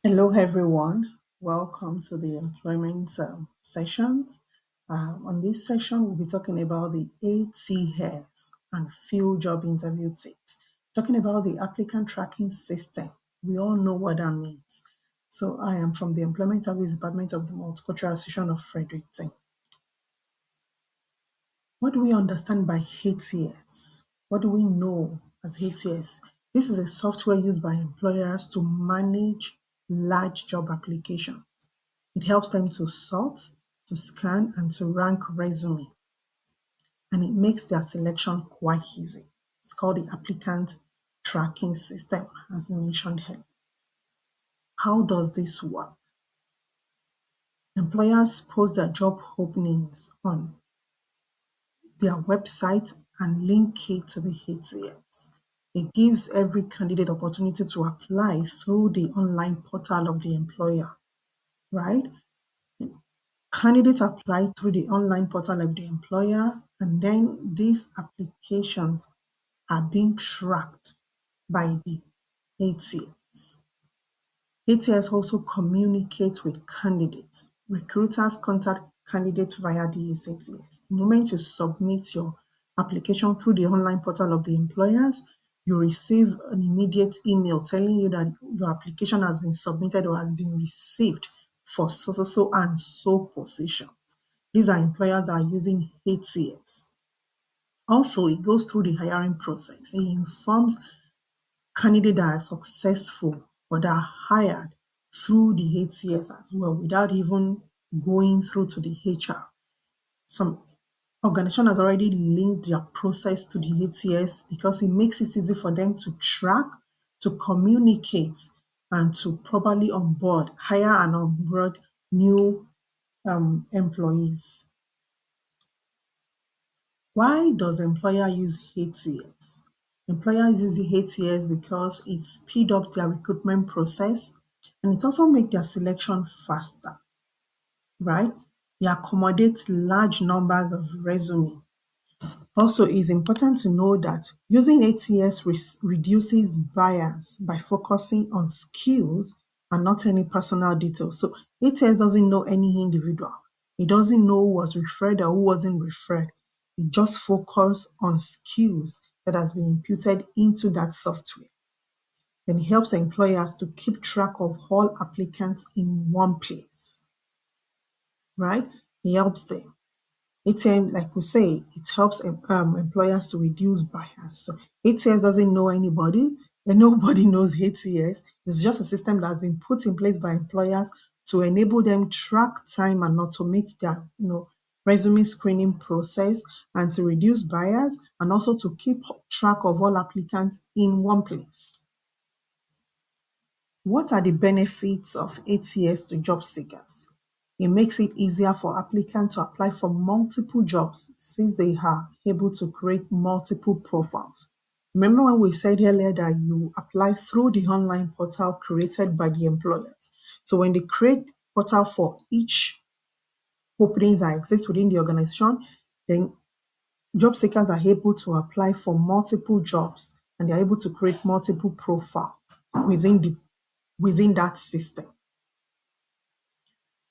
Hello, everyone. Welcome to the employment sessions. On this session, we'll be talking about the ATS and field job interview tips. Talking about the applicant tracking system. We all know what that means. So, I am from the Employment Service Department of the Multicultural Association of Fredericton. What do we understand by ATS? What do we know as ATS? This is a software used by employers to manage large job applications. It helps them to sort, to scan, and to rank resume, and it makes their selection quite easy. It's called the Applicant Tracking System, as mentioned here. How does this work? Employers post their job openings on their website and link it to the ATS. It gives every candidate opportunity to apply through the online portal of the employer, right? Candidates apply through the online portal of the employer, and then these applications are being tracked by the ATS. ATS also communicates with candidates. Recruiters contact candidates via the ATS. The moment you submit your application through the online portal of the employers, you receive an immediate email telling you that your application has been submitted or has been received for so and so positions. These are employers that are using ATS. Also, it goes through the hiring process. It informs candidates that are successful or that are hired through the ATS as well without even going through to the HR. Some organization has already linked their process to the ATS because it makes it easy for them to track, to communicate, and to properly onboard, hire and onboard new employees. Why does employer use ATS? Employers use the ATS because it speed up their recruitment process and it also make their selection faster, right? It accommodates large numbers of resume. Also, it's important to know that using ATS reduces bias by focusing on skills and not any personal details. So ATS doesn't know any individual. It doesn't know who was referred or who wasn't referred. It just focuses on skills that has been imputed into that software. Then it helps employers to keep track of all applicants in one place, right? It helps them. ATM, like we say, it helps employers to reduce bias. So ATS doesn't know anybody, and nobody knows ATS. It's just a system that has been put in place by employers to enable them track time and automate their, resume screening process and to reduce bias and also to keep track of all applicants in one place. What are the benefits of ATS to job seekers? It makes it easier for applicants to apply for multiple jobs since they are able to create multiple profiles. Remember when we said earlier that you apply through the online portal created by the employers. So when they create portal for each openings that exist within the organization, then job seekers are able to apply for multiple jobs and they're able to create multiple profiles within that system.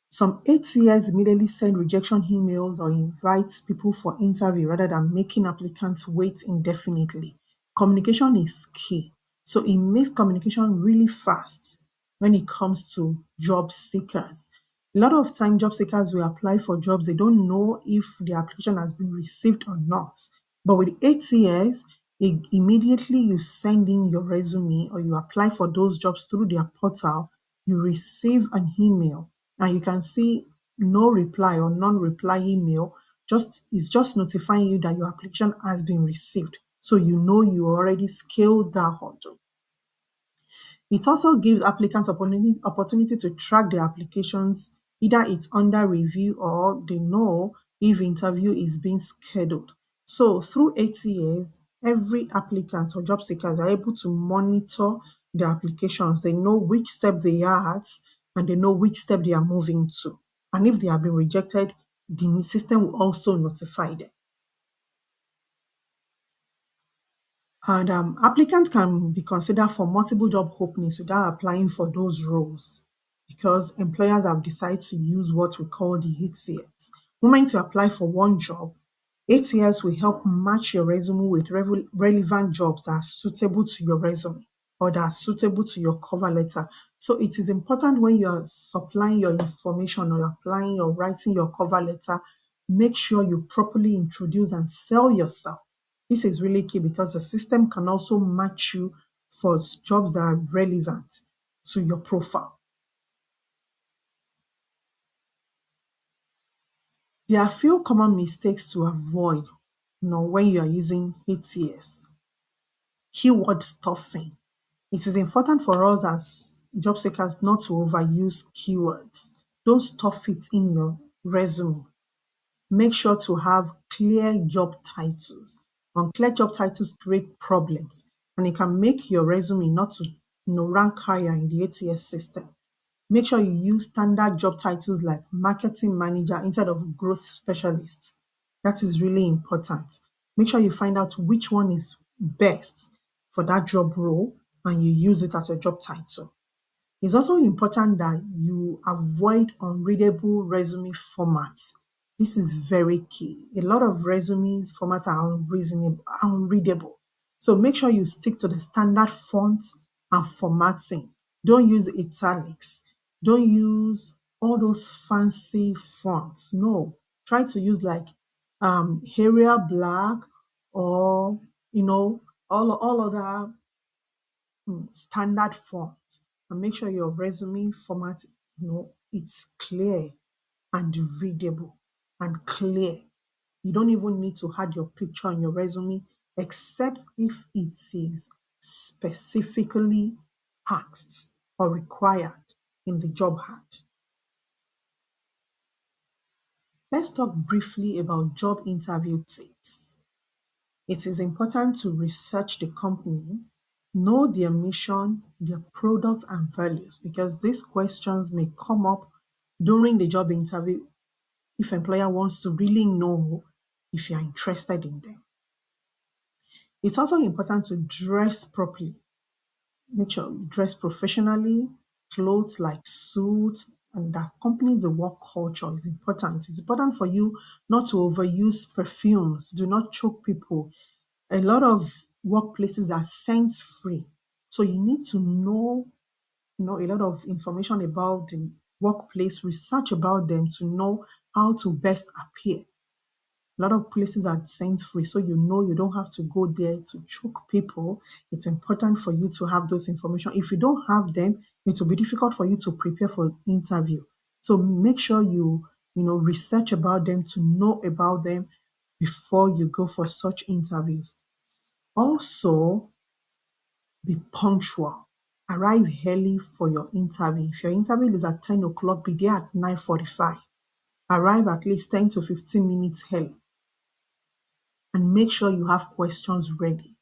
Some ATS immediately send rejection emails or invite people for interview rather than making applicants wait indefinitely. Communication is key. So it makes communication really fast when it comes to job seekers. A lot of time, job seekers will apply for jobs, they don't know if the application has been received or not. But with ATS, immediately you send in your resume or you apply for those jobs through their portal, you receive an email and you can see no reply or non-reply email. It's just notifying you that your application has been received. So you know you already scaled that hurdle. It also gives applicants opportunity to track their applications, either it's under review or they know if interview is being scheduled. So through ATS, every applicant or job seekers are able to monitor their applications. They know which step they are at and they know which step they are moving to. And if they have been rejected, the system will also notify them. And applicants can be considered for multiple job openings without applying for those roles because employers have decided to use what we call the ATS. Moment you apply for one job, ATS will help match your resume with relevant jobs that are suitable to your resume or that are suitable to your cover letter. So it is important when you're supplying your information or you're applying or writing your cover letter, make sure you properly introduce and sell yourself. This is really key because the system can also match you for jobs that are relevant to your profile. There are few common mistakes to avoid, when you are using ATS. Keyword stuffing. It is important for us as job seekers not to overuse keywords. Don't stuff it in your resume. Make sure to have clear job titles. Unclear job titles create problems and it can make your resume not to rank higher in the ATS system. Make sure you use standard job titles like marketing manager instead of growth specialist. That is really important. Make sure you find out which one is best for that job role and you use it as a job title. It's also important that you avoid unreadable resume formats. This is very key. A lot of resumes formats are unreadable. So make sure you stick to the standard fonts and formatting. Don't use italics. Don't use all those fancy fonts. No, try to use like Arial Black or all other standard font and make sure your resume format, it's clear and readable and clear. You don't even need to add your picture on your resume except if it is specifically asked or required in the job ad. Let's talk briefly about job interview tips. It is important to research the company, know their mission, their product and values because these questions may come up during the job interview if employer wants to really know if you're interested in them. It's also important to dress properly. Make sure you dress professionally, clothes like suits and that accompanies the work culture is important. It's important for you not to overuse perfumes. Do not choke people. A lot of workplaces are scent free. So you need to know a lot of information about the workplace, research about them to know how to best appear. A lot of places are scent free, so you don't have to go there to choke people. It's important for you to have those information. If you don't have them, it will be difficult for you to prepare for interview. So make sure you research about them to know about them before you go for such interviews. Also, be punctual. Arrive early for your interview. If your interview is at 10 o'clock, be there at 9:45. Arrive at least 10 to 15 minutes early and make sure you have questions ready.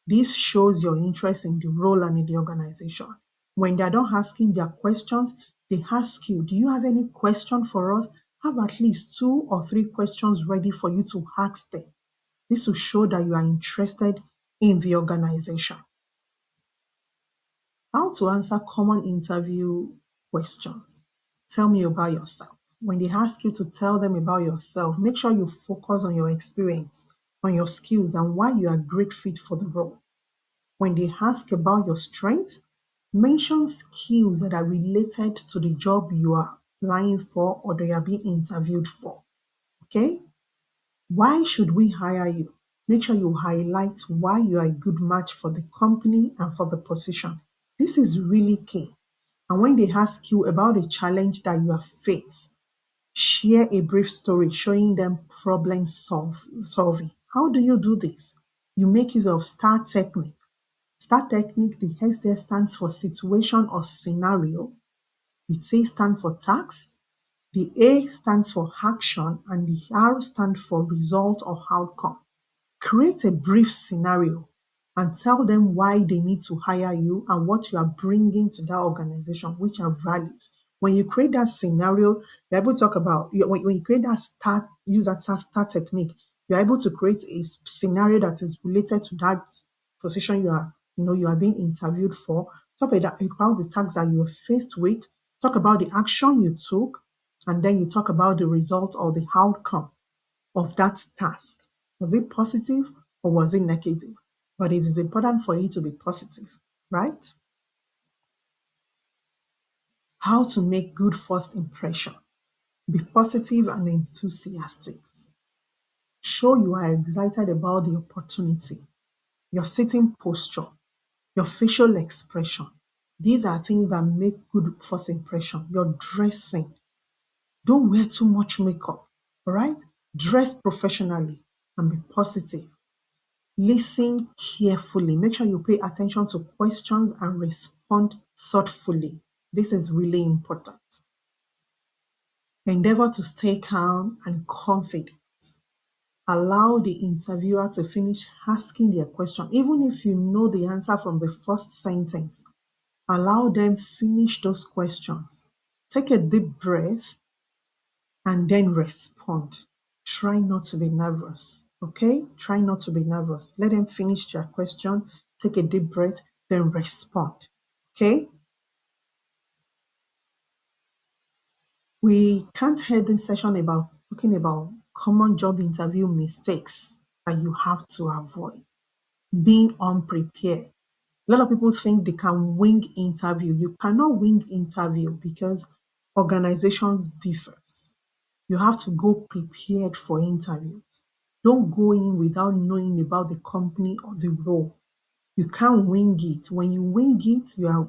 This shows your interest in the role and in the organization. When they are done asking their questions, they ask you, do you have any question for us? Have at least 2 or 3 questions ready for you to ask them. This will show that you are interested in the organization. How to answer common interview questions. Tell me about yourself. When they ask you to tell them about yourself, make sure you focus on your experience, on your skills, and why you are a great fit for the role. When they ask about your strength, mention skills that are related to the job you are applying for or that you are being interviewed for. Okay? Why should we hire you? Make sure you highlight why you are a good match for the company and for the position. This is really key. And when they ask you about a challenge that you have faced, share a brief story showing them solving. How do you do this? You make use of STAR technique. STAR technique, the S there stands for situation or scenario. The T stands for task. The A stands for action and the R stands for result or outcome. Create a brief scenario and tell them why they need to hire you and what you are bringing to that organization, which are values. When you create that scenario, you're able to talk about, when you create that use that STAR technique, you're able to create a scenario that is related to that position you are being interviewed for. Talk about the tasks that you were faced with. Talk about the action you took, and then you talk about the result or the outcome of that task. Was it positive or was it negative? But it is important for you to be positive, right? How to make good first impression. Be positive and enthusiastic. Show you are excited about the opportunity, your sitting posture, your facial expression. These are things that make good first impression. Your dressing. Don't wear too much makeup, all right? Dress professionally and be positive. Listen carefully. Make sure you pay attention to questions and respond thoughtfully. This is really important. Endeavor to stay calm and confident. Allow the interviewer to finish asking their question. Even if you know the answer from the first sentence, allow them finish those questions. Take a deep breath and then respond. Try not to be nervous, okay? Try not to be nervous. Let them finish their question, take a deep breath, then respond, okay? We can't end this session about talking about common job interview mistakes that you have to avoid. Being unprepared. A lot of people think they can wing interview. You cannot wing interview because organizations differs. You have to go prepared for interviews. Don't go in without knowing about the company or the role. You can't wing it. When you wing it, you are,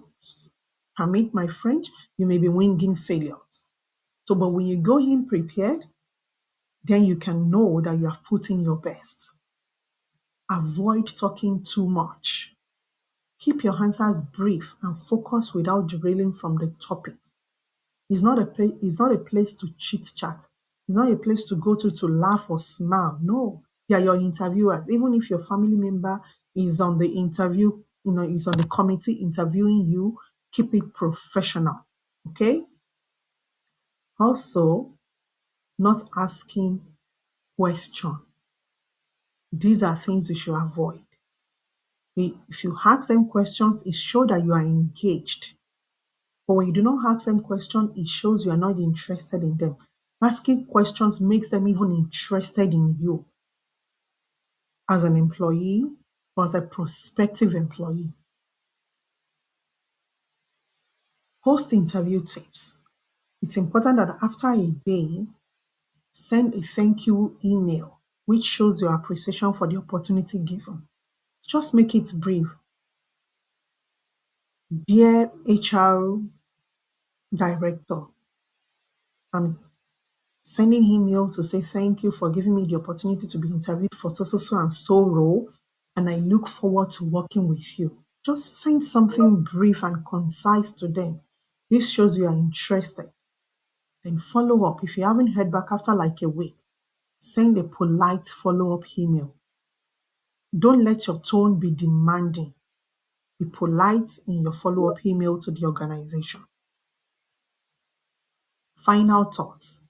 permit my French, you may be winging failures. So, but when you go in prepared, then you can know that you have put in your best. Avoid talking too much. Keep your answers brief and focus without derailing from the topic. It's not a place to chit chat. It's not a place to go to laugh or smile. No, they are your interviewers. Even if your family member is on the interview, is on the committee interviewing you, keep it professional. Okay? Also, not asking question. These are things you should avoid. If you ask them questions, it shows that you are engaged. But when you do not ask them questions, it shows you are not interested in them. Asking questions makes them even interested in you as an employee or as a prospective employee. Post interview tips. It's important that after a day, send a thank you email which shows your appreciation for the opportunity given. Just make it brief. Dear HR director, I'm sending email to say thank you for giving me the opportunity to be interviewed for so and so role, and I look forward to working with you. Just send something brief and concise to them. This shows you are interested. Then follow up. If you haven't heard back after like a week, send a polite follow-up email. Don't let your tone be demanding. Be polite in your follow-up email to the organization. Final thoughts.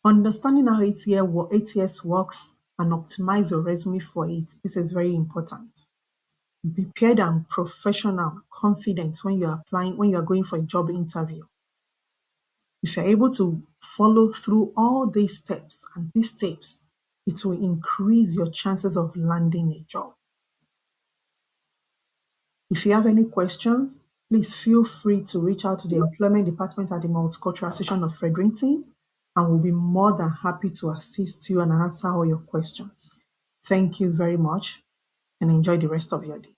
Understanding how ATS works and optimize your resume for it. This is very important. Be prepared and professional, confident when you're applying, when you're going for a job interview. If you're able to follow through all these steps and these tips, it will increase your chances of landing a job. If you have any questions, please feel free to reach out to the Employment Department at the Multicultural Association of Fredericton, and we'll be more than happy to assist you and answer all your questions. Thank you very much and enjoy the rest of your day.